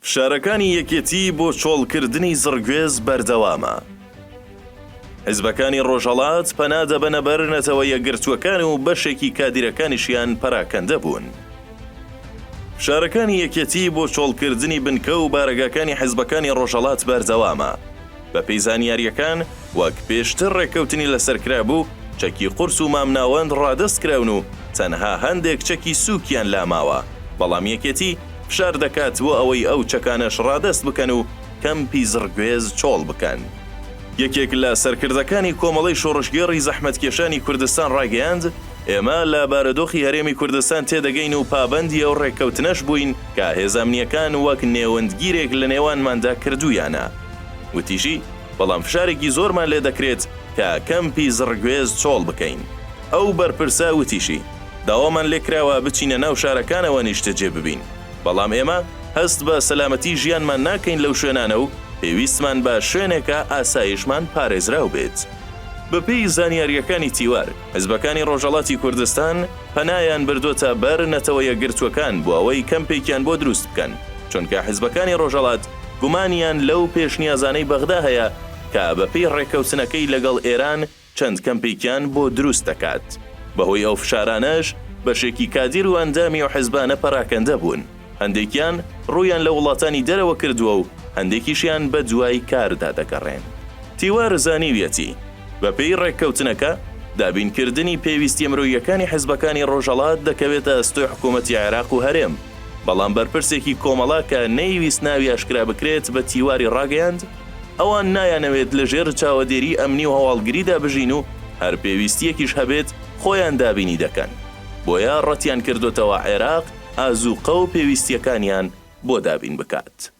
فشارەکانی یەکێتی بۆ چۆڵکردنی زڕگوێز بەردەوامە. حیزبەکانی ڕۆژهەڵات پەنا دەبەنە بەر نەتەوە یەکگرتووەکان و بەشێکی کادیرەکانیشیان پەراکەندە بوون. فشارەکانی یەکێتی بۆ چۆڵکردنی بنکە و بارەگاکانی حیزبەکانی ڕۆژهەڵات بەردەوامە. بە پێی زانیاریەکان وەک پێشتر ڕێککەوتنی لەسەرکرا بوو، چەکی قورس و مامناوەند ڕادەست کراون و تەنها هەندێک چەکی سووکیان لاماوە، بەڵام یەکێتی فشار دەکات بۆ ئەوەی ئەو چەکانەش ڕادەست بکەن و کەمپی زڕگوێز چۆڵ بکەن. یەکێک لە سەرکردەکانی کۆمەڵەی شۆڕشگێڕی زەحمەتکێشانی کوردستان ڕاگەیاند ئێمە لە بارەدۆخی هەرێمی کوردستان تێدەگەین و پابەندی ئەو ڕێککەوتنەش بووین کە هێزامنیەکان وەک نێوەندگیرێک لە نێوانماندا کردویانە. وتیژی بەڵام فشارێکی زۆرمان لێ دەکرێت کە کەمپی زڕگوێز چۆڵ بکەین. ئەو بەرپرسا وتیشی داوامان لێکراوە بچینە ناو شارەکانەوە نیشتەجێ ببین، بەڵام ئێمە هەست بە سەلامەتی ژیانمان ناکەین لەو شوێنانە و پێویستمان بە شوێنێکە ئاسایشمان پارێزراو بێت. بەپێی زانیاریەکانی تیوار، حیزبەکانی ڕۆژهەڵاتی کوردستان پەنایان بردوۆتە بەر نەتەوە یەکگرتووەکان بۆ ئەوەی کەمپێکیان بۆ دروست بکەن، چونکە حیزبەکانی ڕۆژهەڵات گومانیان لەو پێشنیازانەی بەغدا هەیە کە بەپێی ڕێککەوتنەکەی لەگەڵ ئێران چەند کەمپێکیان بۆ دروست دەکات. بەهۆی ئەو فشارانەش بەشێکی کادیر و ئەندامی و حیزبانە پەراکەندە بوون. هەندێکیان ڕوویان لە وڵاتانی دەرەوە کردووە و هەندێکیشیان بە دوای کاردا دەگەڕێن. تیوار زانیویەتی بەپێی ڕێککەوتنەکە دابینکردنی پێویستی مرۆییەکانی حیزبەکانی ڕۆژهەڵات دەکەوێتە ئەستۆی حکوومەتی عێراق و هەرێم، بەڵام بەرپرسێکی کۆمەڵا کە نەیویست ناوی ئاشکرا بکرێت بە تیواری ڕاگەیاند ئەوان نایانەوێت لەژێر چاوەدێری ئەمنی و هەواڵگریدا بژین و هەر پێویستیەکیش هەبێت خۆیان دابینی دەکەن، بۆیە ڕەتیان کردوتەوە عێراق ئازوقە و پێویستیەکانیان بۆ دابین بکات.